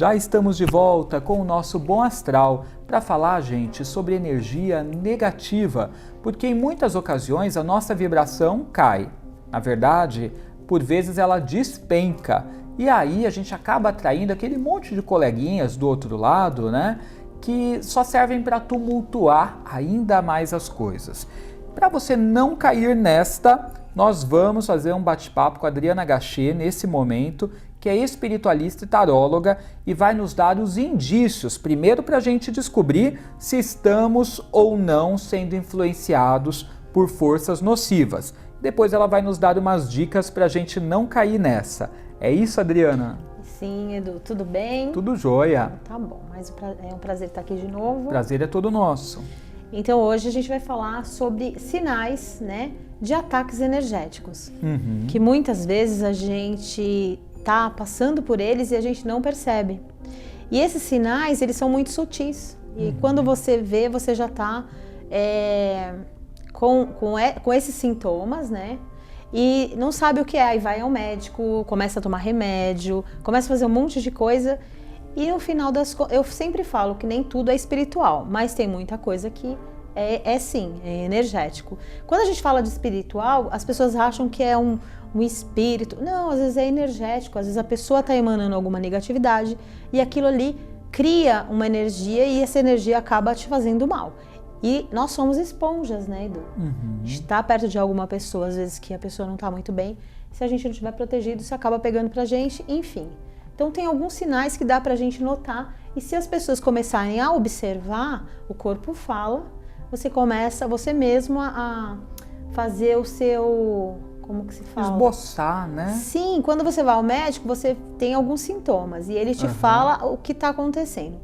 Já estamos de volta com o nosso Bom Astral para falar, gente, sobre energia negativa, porque em muitas ocasiões a nossa vibração cai. Na verdade, por vezes ela despenca e aí a gente acaba atraindo aquele monte de coleguinhas do outro lado, né, que só servem para tumultuar ainda mais as coisas. Para você não cair nesta, nós vamos fazer um bate-papo com a Adriana Gachet nesse momento, que é espiritualista e taróloga e vai nos dar os indícios, primeiro para a gente descobrir se estamos ou não sendo influenciados por forças nocivas. Depois ela vai nos dar umas dicas para a gente não cair nessa. É isso, Adriana? Sim, Edu, tudo bem? Tudo jóia. Tá bom, mas é um prazer estar aqui de novo. Prazer é todo nosso. Então hoje a gente vai falar sobre sinais, né, de ataques energéticos, que muitas vezes a gente tá passando por eles e a gente não percebe. E esses sinais, eles são muito sutis. E quando você vê, você já tá com esses sintomas, né? E não sabe o que é. Aí vai ao médico, começa a tomar remédio, começa a fazer um monte de coisa. E no final das contas, eu sempre falo que nem tudo é espiritual, mas tem muita coisa que sim, é energético. Quando a gente fala de espiritual, as pessoas acham que é um espírito. Não, às vezes é energético, às vezes a pessoa está emanando alguma negatividade e aquilo ali cria uma energia e essa energia acaba te fazendo mal. E nós somos esponjas, né, Edu? A gente está perto de alguma pessoa, às vezes que a pessoa não está muito bem, se a gente não estiver protegido, isso acaba pegando pra gente, enfim. Então tem alguns sinais que dá pra gente notar e se as pessoas começarem a observar, o corpo fala, você começa você mesmo a fazer o seu... Como que se fala? Esboçar, né? Sim, quando você vai ao médico, você tem alguns sintomas e ele te fala o que está acontecendo.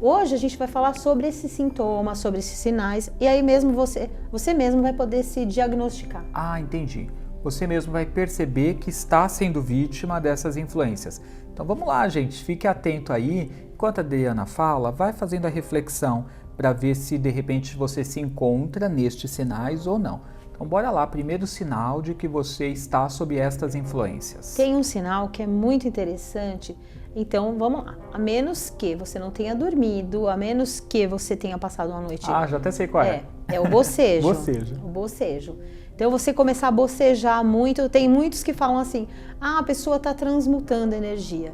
Hoje a gente vai falar sobre esses sintomas, sobre esses sinais e aí mesmo você mesmo vai poder se diagnosticar. Ah, entendi. Você mesmo vai perceber que está sendo vítima dessas influências. Então vamos lá, gente, fique atento aí. Enquanto a Adriana fala, vai fazendo a reflexão para ver se de repente você se encontra nestes sinais ou não. Então bora lá, primeiro sinal de que você está sob estas influências. Tem um sinal que é muito interessante, então vamos lá. A menos que você não tenha dormido, a menos que você tenha passado uma noite... Ah, já até sei qual é. É o bocejo. Bocejo. O bocejo. Então você começar a bocejar muito, tem muitos que falam assim, a pessoa está transmutando energia.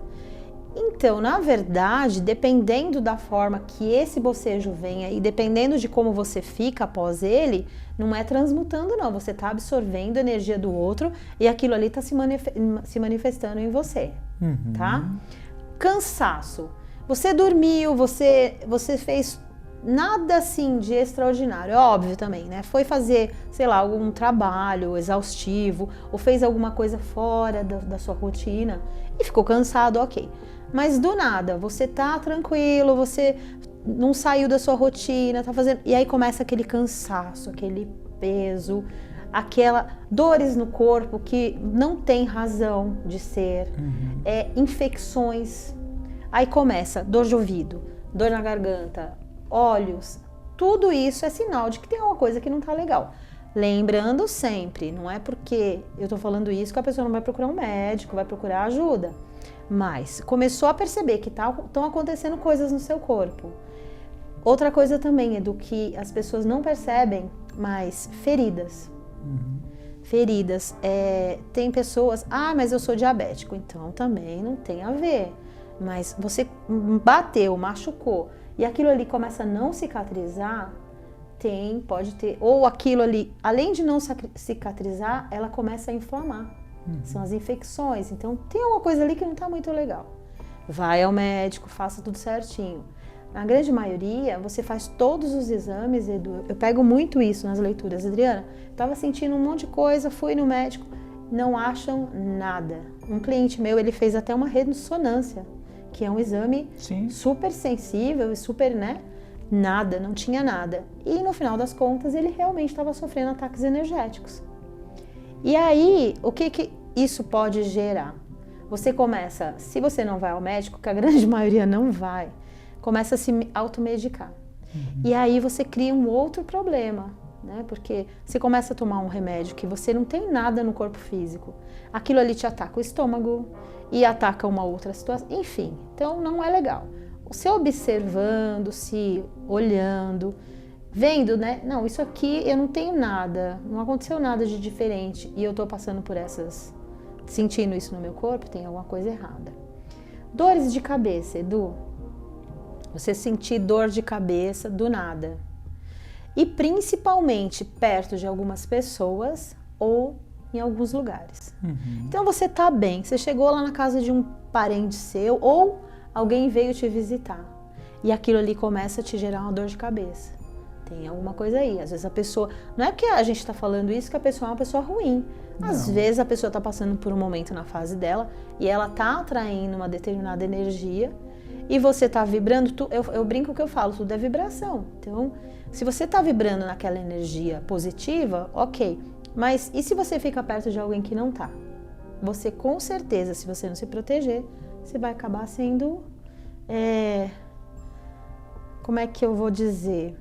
Então, na verdade, dependendo da forma que esse bocejo venha e dependendo de como você fica após ele, não é transmutando não, você está absorvendo a energia do outro e aquilo ali está se manifestando em você, tá? Cansaço. Você dormiu, você fez nada assim de extraordinário, é óbvio também, né? Foi fazer, sei lá, algum trabalho exaustivo ou fez alguma coisa fora da sua rotina e ficou cansado, ok. Mas do nada, você tá tranquilo, você não saiu da sua rotina, tá fazendo... E aí começa aquele cansaço, aquele peso, aquela dores no corpo que não tem razão de ser, infecções. Aí começa dor de ouvido, dor na garganta, olhos, tudo isso é sinal de que tem alguma coisa que não tá legal. Lembrando sempre, não é porque eu tô falando isso que a pessoa não vai procurar um médico, vai procurar ajuda. Mas começou a perceber que estão acontecendo coisas no seu corpo. Outra coisa também é do que as pessoas não percebem, mas feridas. Feridas. Tem pessoas, mas eu sou diabético, então também não tem a ver. Mas você bateu, machucou, e aquilo ali começa a não cicatrizar, pode ter. Ou aquilo ali, além de não cicatrizar, ela começa a inflamar. São as infecções, então tem uma coisa ali que não está muito legal. Vai ao médico, faça tudo certinho. Na grande maioria, você faz todos os exames, Edu. Eu pego muito isso nas leituras. Adriana, estava sentindo um monte de coisa, fui no médico, não acham nada. Um cliente meu, ele fez até uma ressonância, que é um exame super sensível e super, né? Nada, não tinha nada. E no final das contas, ele realmente estava sofrendo ataques energéticos. E aí, o que isso pode gerar? Você começa, se você não vai ao médico, que a grande maioria não vai, começa a se automedicar. E aí você cria um outro problema, né? Porque você começa a tomar um remédio que você não tem nada no corpo físico, aquilo ali te ataca o estômago e ataca uma outra situação, enfim, então não é legal. Se observando, se olhando, vendo, né? Não, isso aqui eu não tenho nada, não aconteceu nada de diferente e eu tô passando por sentindo isso no meu corpo, tem alguma coisa errada. Dores de cabeça, Edu. Você sentir dor de cabeça do nada. E principalmente perto de algumas pessoas ou em alguns lugares. Então você tá bem, você chegou lá na casa de um parente seu ou alguém veio te visitar e aquilo ali começa a te gerar uma dor de cabeça. Tem alguma coisa aí. Às vezes a pessoa... Não é porque a gente tá falando isso que a pessoa é uma pessoa ruim. Às vezes a pessoa tá passando por um momento na fase dela e ela tá atraindo uma determinada energia e você tá vibrando... Eu brinco que eu falo, tudo é vibração. Então, se você tá vibrando naquela energia positiva, ok. Mas e se você fica perto de alguém que não tá? Você com certeza, se você não se proteger, você vai acabar sendo... Como é que eu vou dizer?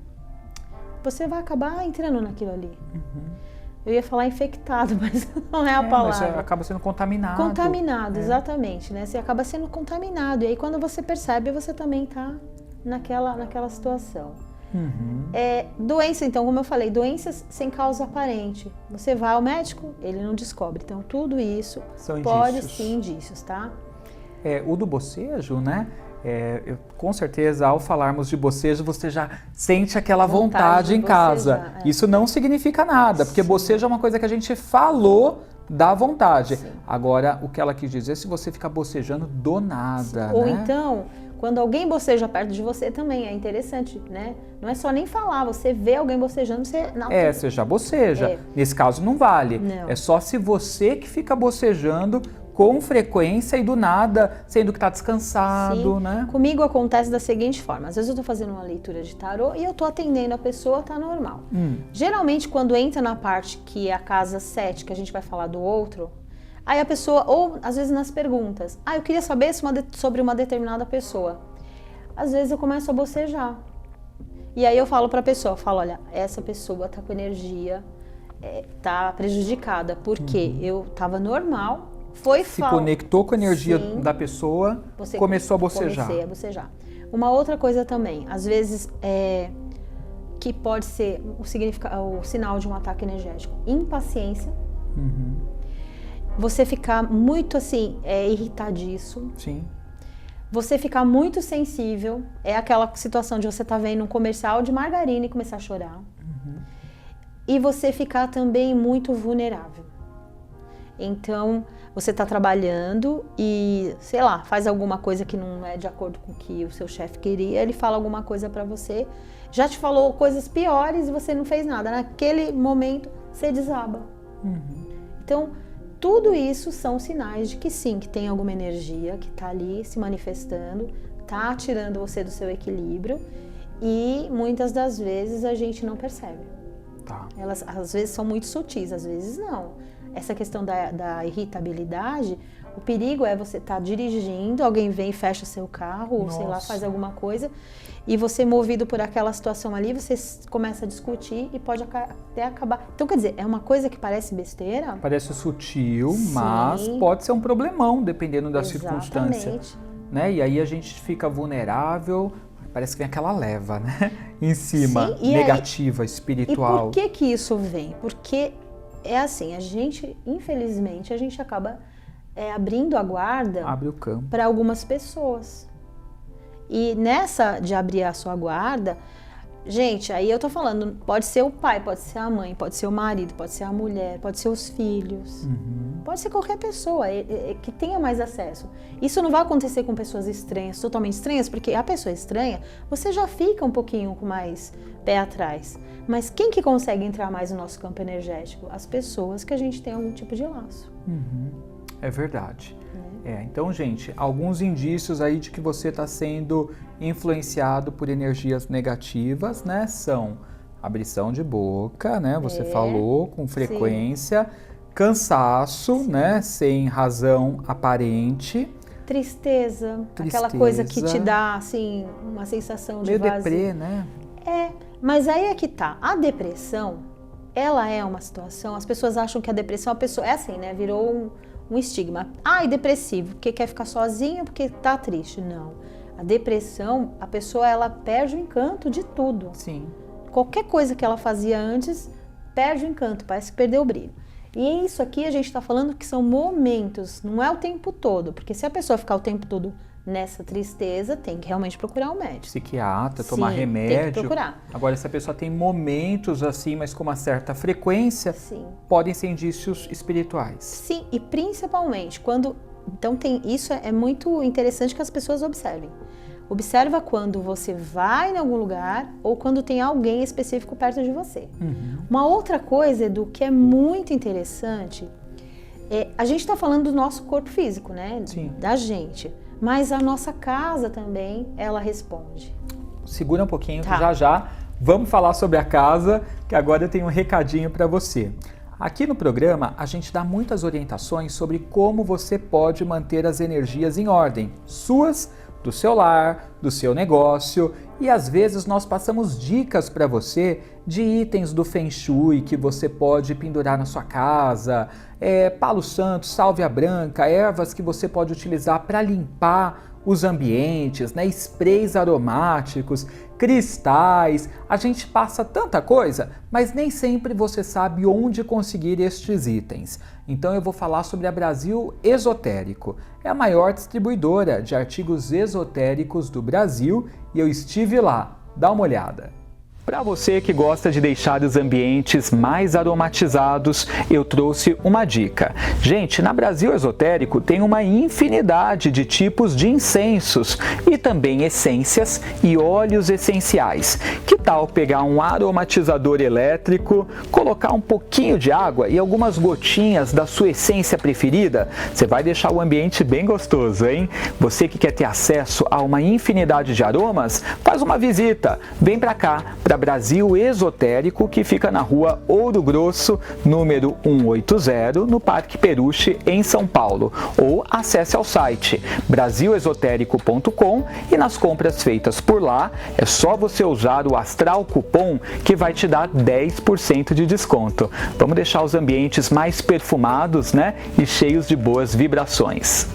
Você vai acabar entrando naquilo ali. Eu ia falar infectado, mas não é a palavra. Mas você acaba sendo contaminado. Contaminado, exatamente, né? Você acaba sendo contaminado. E aí quando você percebe, você também tá naquela situação. Doença, então, como eu falei, doenças sem causa aparente. Você vai ao médico, ele não descobre. Então tudo isso São pode indícios. ser indícios, tá? O do bocejo, né? Com certeza, ao falarmos de bocejo, você já sente aquela vontade em casa. Isso não significa nada, porque bocejo é uma coisa que a gente falou da vontade. Sim. Agora, o que ela quis dizer é se você ficar bocejando do nada, Ou né? então, quando alguém boceja perto de você também, é interessante, né? Não é só nem falar, você vê alguém bocejando, você... Não, Você já boceja. Nesse caso, não vale. Não. É só se você que fica bocejando com frequência e do nada, sendo que está descansado, Sim. né? Comigo acontece da seguinte forma, às vezes eu tô fazendo uma leitura de tarô e eu tô atendendo a pessoa, tá normal. Geralmente, quando entra na parte que é a casa 7, que a gente vai falar do outro, aí a pessoa, ou às vezes nas perguntas, eu queria saber sobre uma determinada pessoa. Às vezes eu começo a bocejar. E aí eu falo pra pessoa, olha, essa pessoa tá com energia, tá prejudicada, porque eu tava normal, Se conectou com a energia da pessoa, começou a bocejar. Comecei a bocejar. Uma outra coisa também, às vezes, que pode ser o sinal de um ataque energético, impaciência. Você ficar muito assim, irritadiço. Sim. Você ficar muito sensível, é aquela situação de você estar vendo um comercial de margarina e começar a chorar. E você ficar também muito vulnerável. Então, você está trabalhando e, sei lá, faz alguma coisa que não é de acordo com o que o seu chefe queria, ele fala alguma coisa para você, já te falou coisas piores e você não fez nada. Naquele momento, você desaba. Então, tudo isso são sinais de que sim, que tem alguma energia que está ali se manifestando, está tirando você do seu equilíbrio e muitas das vezes a gente não percebe. Elas às vezes são muito sutis, às vezes não. Essa questão da irritabilidade, o perigo é você estar dirigindo, alguém vem e fecha seu carro, ou sei lá, faz alguma coisa, e você movido por aquela situação ali, você começa a discutir e pode até acabar. Então, quer dizer, é uma coisa que parece besteira. Parece sutil, Sim. mas pode ser um problemão, dependendo da Exatamente. circunstância. Né? E aí a gente fica vulnerável, parece que vem aquela leva, né? Em cima, Sim, negativa, espiritual. E por que isso vem? Porque é assim, a gente, infelizmente, a gente acaba abrindo a guarda para algumas pessoas. E nessa de abrir a sua guarda, gente, aí eu tô falando, pode ser o pai, pode ser a mãe, pode ser o marido, pode ser a mulher, pode ser os filhos, pode ser qualquer pessoa que tenha mais acesso. Isso não vai acontecer com pessoas estranhas, totalmente estranhas, porque a pessoa estranha, você já fica um pouquinho com mais pé atrás. Mas quem que consegue entrar mais no nosso campo energético? As pessoas que a gente tem algum tipo de laço. É verdade. Então, gente, alguns indícios aí de que você está sendo influenciado por energias negativas, né? São abrição de boca, né? Você falou com frequência, cansaço, né? Sem razão aparente. Tristeza, aquela coisa que te dá, assim, uma sensação de meio vazio. deprê, né? Mas aí é que tá, a depressão, ela é uma situação, as pessoas acham que a depressão, a pessoa é assim, né, virou um estigma. E depressivo, porque quer ficar sozinho, porque tá triste. Não, a depressão, a pessoa, ela perde o encanto de tudo. Sim. Qualquer coisa que ela fazia antes, perde o encanto, parece que perdeu o brilho. E isso aqui a gente está falando que são momentos, não é o tempo todo, porque se a pessoa ficar o tempo todo nessa tristeza, tem que realmente procurar um médico. Psiquiatra, tomar Sim, remédio. tem que procurar. Agora, se a pessoa tem momentos assim, mas com uma certa frequência, Sim. podem ser indícios espirituais. Sim, e principalmente quando... Então, isso é muito interessante que as pessoas observem. Observa quando você vai em algum lugar ou quando tem alguém específico perto de você. Uma outra coisa, Edu, que é muito interessante, a gente está falando do nosso corpo físico, né? Sim. Da gente. Mas a nossa casa também, ela responde. Segura um pouquinho, Tá. que já vamos falar sobre a casa, que agora eu tenho um recadinho para você. Aqui no programa, a gente dá muitas orientações sobre como você pode manter as energias em ordem, suas, do seu lar, do seu negócio, e às vezes nós passamos dicas para você de itens do Feng Shui que você pode pendurar na sua casa, palo santo, sálvia branca, ervas que você pode utilizar para limpar os ambientes, né? Sprays aromáticos, cristais. A gente passa tanta coisa, mas nem sempre você sabe onde conseguir estes itens. Então eu vou falar sobre a Brasil Esotérico. É a maior distribuidora de artigos esotéricos do Brasil e eu estive lá. Dá uma olhada. Para você que gosta de deixar os ambientes mais aromatizados, eu trouxe uma dica. Gente, na Brasil Esotérico tem uma infinidade de tipos de incensos e também essências e óleos essenciais. Que tal pegar um aromatizador elétrico, colocar um pouquinho de água e algumas gotinhas da sua essência preferida? Você vai deixar o ambiente bem gostoso, hein? Você que quer ter acesso a uma infinidade de aromas, faz uma visita. Vem para cá, para Brasil Esotérico, que fica na rua Ouro Grosso, número 180, no Parque Peruche, em São Paulo. Ou acesse ao site brasilesotérico.com e nas compras feitas por lá, é só você usar o Astral Cupom que vai te dar 10% de desconto. Vamos deixar os ambientes mais perfumados, né? E cheios de boas vibrações.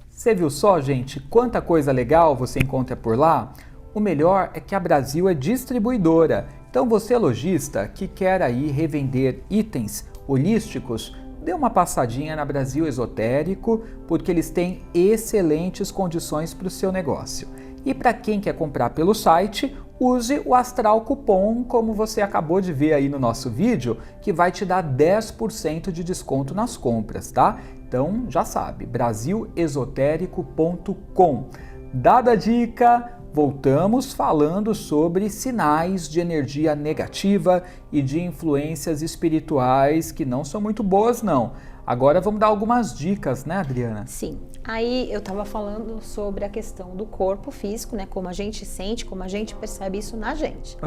Você viu só, gente, quanta coisa legal você encontra por lá? O melhor é que a Brasil é distribuidora, então você lojista que quer aí revender itens holísticos, dê uma passadinha na Brasil Esotérico, porque eles têm excelentes condições para o seu negócio. E para quem quer comprar pelo site, use o Astral Cupom, como você acabou de ver aí no nosso vídeo, que vai te dar 10% de desconto nas compras, tá? Então já sabe, brasilesotérico.com. Dada a dica, voltamos falando sobre sinais de energia negativa e de influências espirituais que não são muito boas, não. Agora vamos dar algumas dicas, né, Adriana? Sim. Aí eu estava falando sobre a questão do corpo físico, né? Como a gente sente, como a gente percebe isso na gente.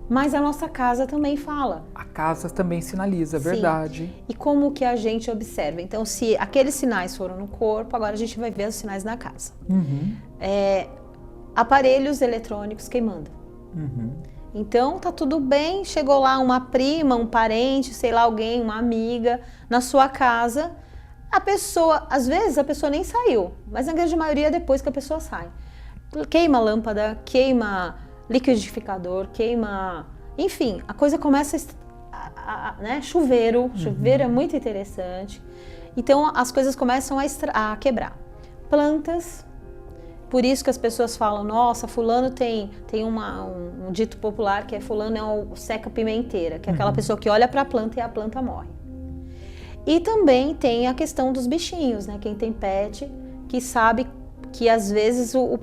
Mas a nossa casa também fala. A casa também sinaliza, é Sim. verdade. E como que a gente observa? Então, se aqueles sinais foram no corpo, agora a gente vai ver os sinais na casa. Aparelhos eletrônicos queimando. Então, tá tudo bem, chegou lá uma prima, um parente, sei lá, alguém, uma amiga, na sua casa, a pessoa, às vezes a pessoa nem saiu, mas na grande maioria depois que a pessoa sai. Queima lâmpada, queima liquidificador, queima... Enfim, a coisa começa né? Chuveiro é muito interessante. Então, as coisas começam a quebrar. Plantas... Por isso que as pessoas falam, nossa, fulano tem um dito popular que é fulano é o seca-pimenteira, que é aquela pessoa que olha para a planta e a planta morre. E também tem a questão dos bichinhos, né? Quem tem pet, que sabe que às vezes o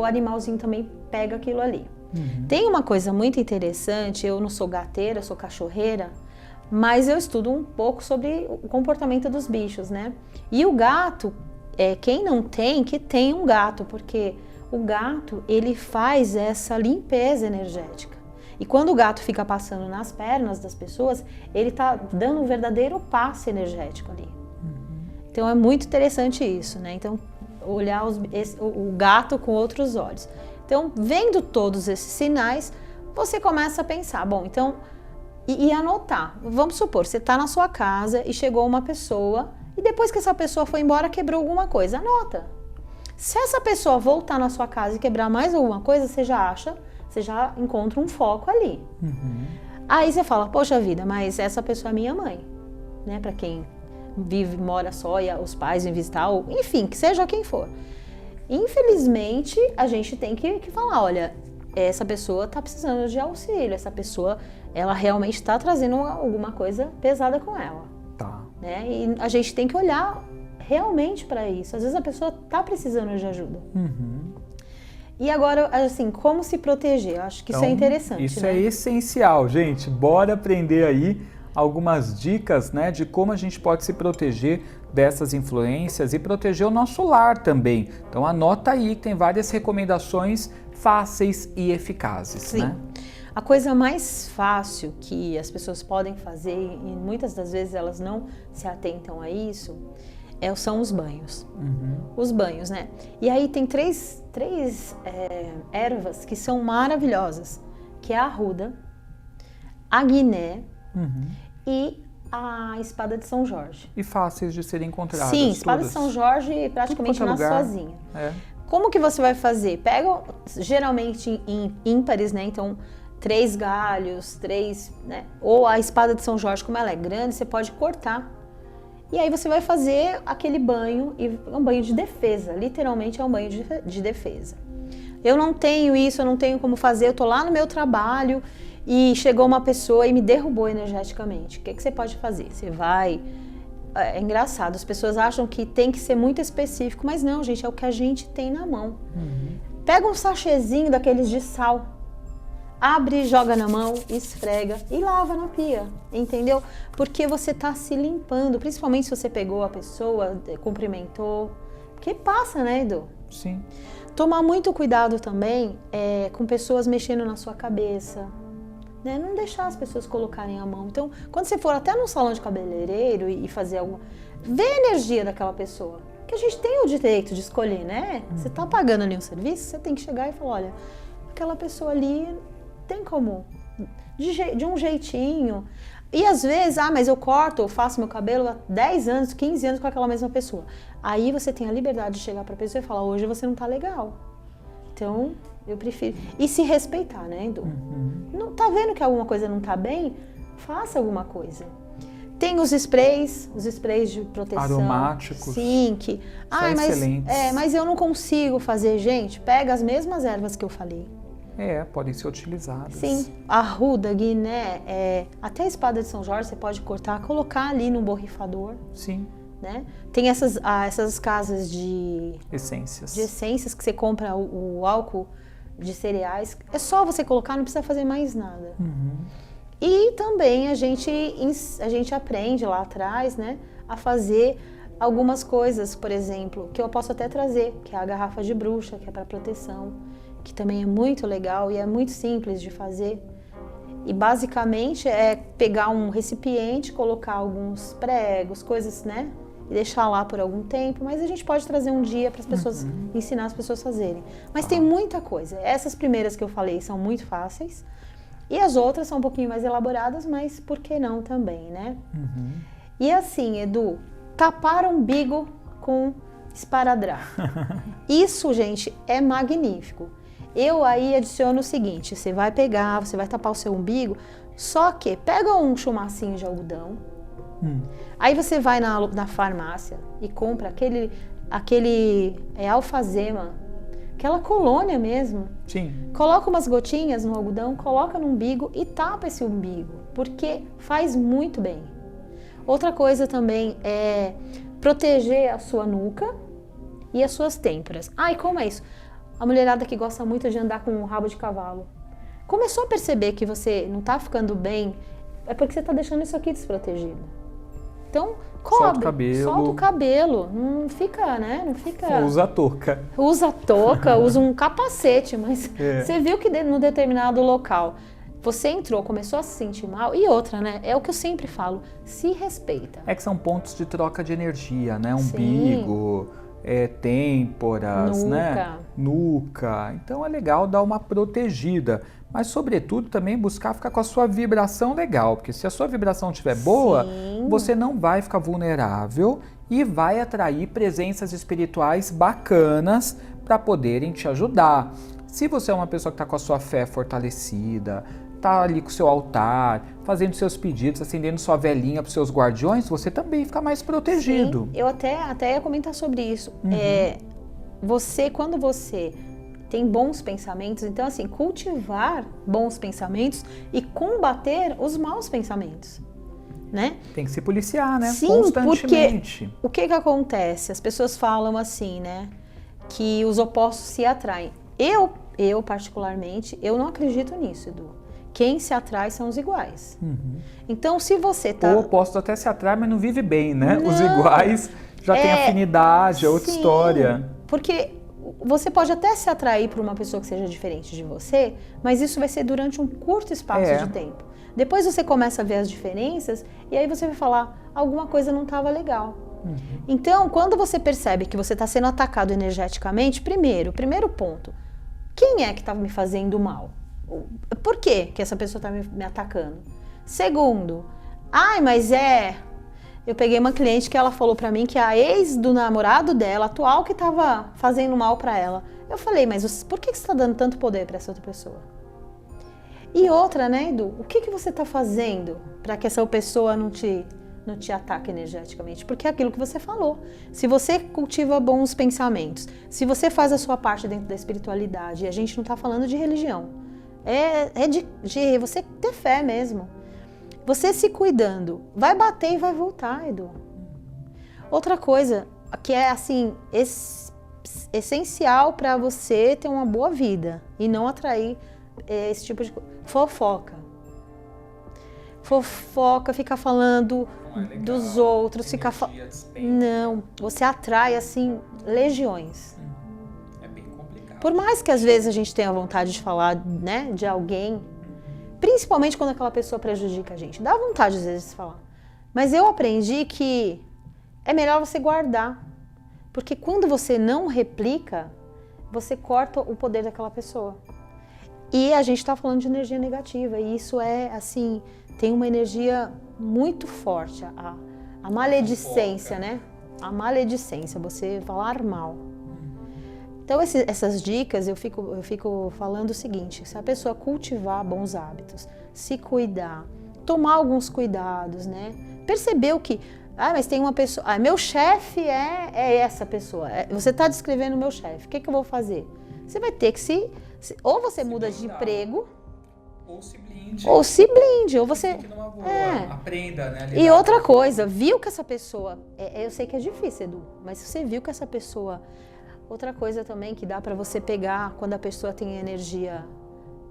animalzinho também pega aquilo ali. Tem uma coisa muito interessante, eu não sou gateira, eu sou cachorreira, mas eu estudo um pouco sobre o comportamento dos bichos, né? E o gato... quem não tem, que tem um gato, porque o gato, ele faz essa limpeza energética. E quando o gato fica passando nas pernas das pessoas, ele tá dando um verdadeiro passe energético ali. Então é muito interessante isso, né? Então, olhar o gato com outros olhos. Então, vendo todos esses sinais, você começa a pensar, bom, então, e anotar. Vamos supor, você está na sua casa e chegou uma pessoa, e depois que essa pessoa foi embora, quebrou alguma coisa. Anota. Se essa pessoa voltar na sua casa e quebrar mais alguma coisa, você já encontra um foco ali. Aí você fala, poxa vida, mas essa pessoa é minha mãe, né? Para quem mora só e os pais vêm visitar, ou, enfim, que seja quem for. Infelizmente, a gente tem que falar, olha, essa pessoa está precisando de auxílio, essa pessoa, ela realmente está trazendo alguma coisa pesada com ela. Tá. Né? E a gente tem que olhar realmente para isso. Às vezes a pessoa está precisando de ajuda. E agora, assim, como se proteger? Eu acho que isso é interessante. Isso né? é essencial, gente. Bora aprender aí algumas dicas, né, de como a gente pode se proteger dessas influências e proteger o nosso lar também. Então anota aí que tem várias recomendações fáceis e eficazes. Sim. Né? A coisa mais fácil que as pessoas podem fazer, e muitas das vezes elas não se atentam a isso, são os banhos. Os banhos, né? E aí tem três ervas que são maravilhosas, que é a arruda, a guiné e a espada de São Jorge. E fáceis de serem encontradas. Sim, espada todas. de São Jorge praticamente Tudo quanto é nasce lugar. sozinha. É. Como que você vai fazer? Pega geralmente em ímpares, né? Então, 3 galhos, 3, né? Ou a espada de São Jorge, como ela é grande, você pode cortar. E aí você vai fazer aquele banho, e é um banho de defesa, literalmente é um banho de defesa. Eu não tenho isso, eu não tenho como fazer, eu tô lá no meu trabalho e chegou uma pessoa e me derrubou energeticamente. O que você pode fazer? Você vai... É engraçado, as pessoas acham que tem que ser muito específico, mas não, gente, é o que a gente tem na mão. Pega um sachêzinho daqueles de sal, abre, joga na mão, esfrega e lava na pia, entendeu? Porque você tá se limpando, principalmente se você pegou a pessoa, cumprimentou, porque passa, né, Edu? Sim. Tomar muito cuidado também com pessoas mexendo na sua cabeça, né? Não deixar as pessoas colocarem a mão. Então, quando você for até num salão de cabeleireiro e fazer algo, vê a energia daquela pessoa. Que a gente tem o direito de escolher, né? Você tá pagando ali um serviço, você tem que chegar e falar, olha, aquela pessoa ali tem como, de um jeitinho. E às vezes, mas eu corto, eu faço meu cabelo há 10 anos, 15 anos com aquela mesma pessoa. Aí você tem a liberdade de chegar pra pessoa e falar, hoje você não tá legal. Então, eu prefiro. E se respeitar, né, Edu? Não tá vendo que alguma coisa não tá bem? Faça alguma coisa. Tem os sprays de proteção. Aromáticos. Sim, que... São excelentes. Mas eu não consigo fazer, gente. Pega as mesmas ervas que eu falei. Podem ser utilizadas. Sim, a arruda, guiné, até a espada de São Jorge você pode cortar, colocar ali no borrifador. Sim. Né? Tem essas casas de essências que você compra o álcool de cereais. É só você colocar, não precisa fazer mais nada. E também a gente aprende lá atrás, né, a fazer algumas coisas, por exemplo, que eu posso até trazer, que é a garrafa de bruxa, que é para proteção, que também é muito legal e é muito simples de fazer. E basicamente é pegar um recipiente, colocar alguns pregos, coisas, né? E deixar lá por algum tempo, mas a gente pode trazer um dia para as pessoas, ensinar as pessoas a fazerem. Mas tem muita coisa. Essas primeiras que eu falei são muito fáceis e as outras são um pouquinho mais elaboradas, mas por que não também, né? E assim, Edu, tapar o umbigo com esparadrapo. Isso, gente, é magnífico. Eu aí adiciono o seguinte, você vai tapar o seu umbigo, só que pega um chumacinho de algodão, aí você vai na farmácia e compra aquele alfazema, aquela colônia mesmo. Sim. Coloca umas gotinhas no algodão, coloca no umbigo e tapa esse umbigo, porque faz muito bem. Outra coisa também é proteger a sua nuca e as suas têmporas. E como é isso? A mulherada que gosta muito de andar com um rabo de cavalo. Começou a perceber que você não tá ficando bem, é porque você tá deixando isso aqui desprotegido. Então, cobre, solta o cabelo, não fica, né? Não fica... Usa a touca. Usa a touca, usa um capacete, mas você viu que no determinado local você entrou, começou a se sentir mal, e outra, né? É o que eu sempre falo, se respeita. É que são pontos de troca de energia, né? Umbigo, têmporas, né? Nuca. Então é legal dar uma protegida. Mas, sobretudo, também buscar ficar com a sua vibração legal. Porque se a sua vibração estiver boa, você não vai ficar vulnerável e vai atrair presenças espirituais bacanas para poderem te ajudar. Se você é uma pessoa que está com a sua fé fortalecida, está ali com o seu altar, fazendo seus pedidos, acendendo sua velinha para os seus guardiões, você também fica mais protegido. Sim, eu até ia comentar sobre isso. Quando você tem bons pensamentos, então assim, cultivar bons pensamentos e combater os maus pensamentos, né? Tem que se policiar, né? Sim, constantemente. Porque o que acontece? As pessoas falam assim, né? Que os opostos se atraem. Eu particularmente, eu não acredito nisso, Edu. Quem se atrai são os iguais. Então, se você tá... O oposto até se atrai, mas não vive bem, né? Os iguais já têm afinidade, é outra história. Porque você pode até se atrair por uma pessoa que seja diferente de você, mas isso vai ser durante um curto espaço de tempo. Depois você começa a ver as diferenças e aí você vai falar, alguma coisa não estava legal. Então, quando você percebe que você está sendo atacado energeticamente, primeiro ponto, quem é que está me fazendo mal? Por que essa pessoa está me atacando? Segundo, eu peguei uma cliente que ela falou pra mim que a ex do namorado dela, atual, que tava fazendo mal pra ela. Eu falei, mas por que você tá dando tanto poder pra essa outra pessoa? E outra, né, Edu? O que você tá fazendo pra que essa pessoa não te ataque energeticamente? Porque é aquilo que você falou. Se você cultiva bons pensamentos, se você faz a sua parte dentro da espiritualidade, e a gente não tá falando de religião, é de você ter fé mesmo. Você se cuidando, vai bater e vai voltar, Edu. Outra coisa que é assim essencial para você ter uma boa vida e não atrair esse tipo de fofoca. Fofoca, ficar falando dos outros, não, você atrai assim legiões. É bem complicado. Por mais que às vezes a gente tenha vontade de falar, né, de alguém, principalmente quando aquela pessoa prejudica a gente. Dá vontade, às vezes, de falar. Mas eu aprendi que é melhor você guardar. Porque quando você não replica, você corta o poder daquela pessoa. E a gente está falando de energia negativa. E isso é, assim, tem uma energia muito forte. A maledicência, né? A maledicência, você falar mal. Então, essas dicas, eu fico falando o seguinte, se a pessoa cultivar bons hábitos, se cuidar, tomar alguns cuidados, né? Percebeu que, mas tem uma pessoa, meu chefe é essa pessoa, você está descrevendo o meu chefe, o que eu vou fazer? Você vai ter que ou você muda de emprego, ou se blinde, ou você... Aprenda, né? E outra coisa, viu que essa pessoa, eu sei que é difícil, Edu, mas se você viu que essa pessoa... Outra coisa também que dá para você pegar quando a pessoa tem energia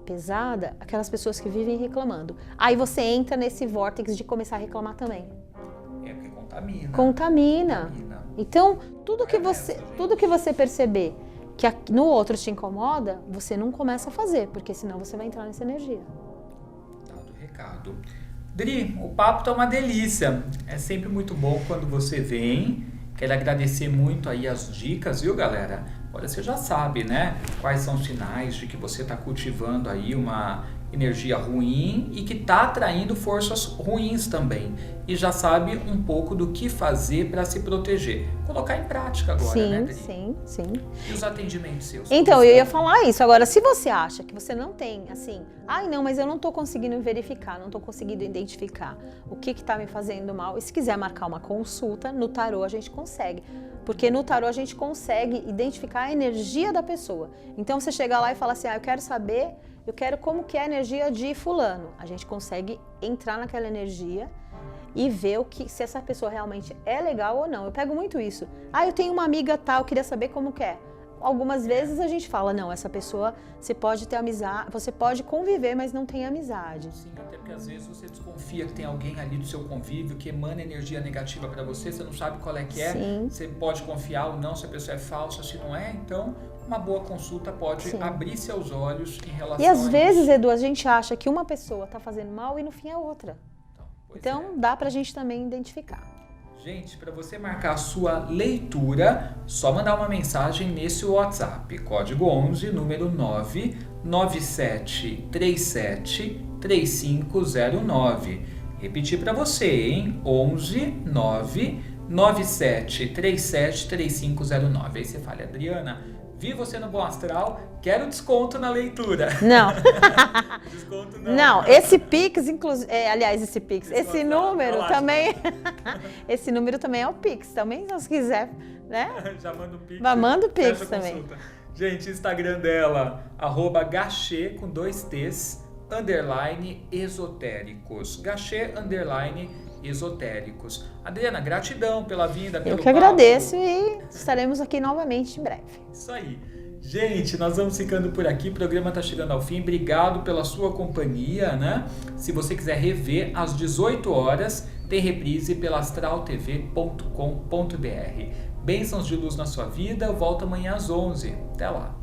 pesada, aquelas pessoas que vivem reclamando. Aí você entra nesse vórtice de começar a reclamar também. Porque contamina. Contamina. Então, tudo que você perceber que no outro te incomoda, você não começa a fazer, porque senão você vai entrar nessa energia. Dado o recado. Dri, o papo tá uma delícia. É sempre muito bom quando você vem. Quero agradecer muito aí as dicas, viu, galera? Olha, você já sabe, né? Quais são os sinais de que você está cultivando aí uma energia ruim e que está atraindo forças ruins também. E já sabe um pouco do que fazer para se proteger. Colocar em prática agora, né, Dri? Sim. E os atendimentos seus? Então, eu ia falar isso. Agora, se você acha que você não tem, assim, não, mas eu não estou conseguindo verificar, não estou conseguindo identificar o que está me fazendo mal. E se quiser marcar uma consulta, no tarô a gente consegue. Porque no tarô a gente consegue identificar a energia da pessoa. Então, você chega lá e fala assim, eu quero como que é a energia de fulano. A gente consegue entrar naquela energia e ver se essa pessoa realmente é legal ou não. Eu pego muito isso. Eu tenho uma amiga tal, eu queria saber como que é. Algumas vezes a gente fala, não, essa pessoa, você pode ter amizade, você pode conviver, mas não tem amizade. Sim, até porque às vezes você desconfia que tem alguém ali do seu convívio que emana energia negativa para você não sabe qual é que é. Sim. Você pode confiar ou não, se a pessoa é falsa, se não é. Então, uma boa consulta pode abrir seus olhos em relação a isso. E às vezes, isso. Edu, a gente acha que uma pessoa está fazendo mal e no fim é outra. Então dá pra gente também identificar. Gente, para você marcar a sua leitura, só mandar uma mensagem nesse WhatsApp, código 11, número 997373509. Repetir para você, hein? 11 997373509. Aí você fala, Adriana, vi você no Bom Astral, quero desconto na leitura. Não. Desconto não. Não, esse Pix, inclusive, esse Pix, Desconto esse não, número relaxa. também, esse número também é o Pix, também, se quiser, né? Já manda o Pix. Manda o Pix fecha a também. consulta. Gente, Instagram dela, @gachê, com 2 T's, _ esotéricos. Gachê, _ esotéricos. Adriana, gratidão pela vinda, pelo Eu que papo. agradeço e estaremos aqui novamente em breve. Isso aí. Gente, nós vamos ficando por aqui, o programa está chegando ao fim. Obrigado pela sua companhia, né? Se você quiser rever, às 18 horas, tem reprise pela astraltv.com.br. Bênçãos de luz na sua vida, eu volto amanhã às 11. Até lá.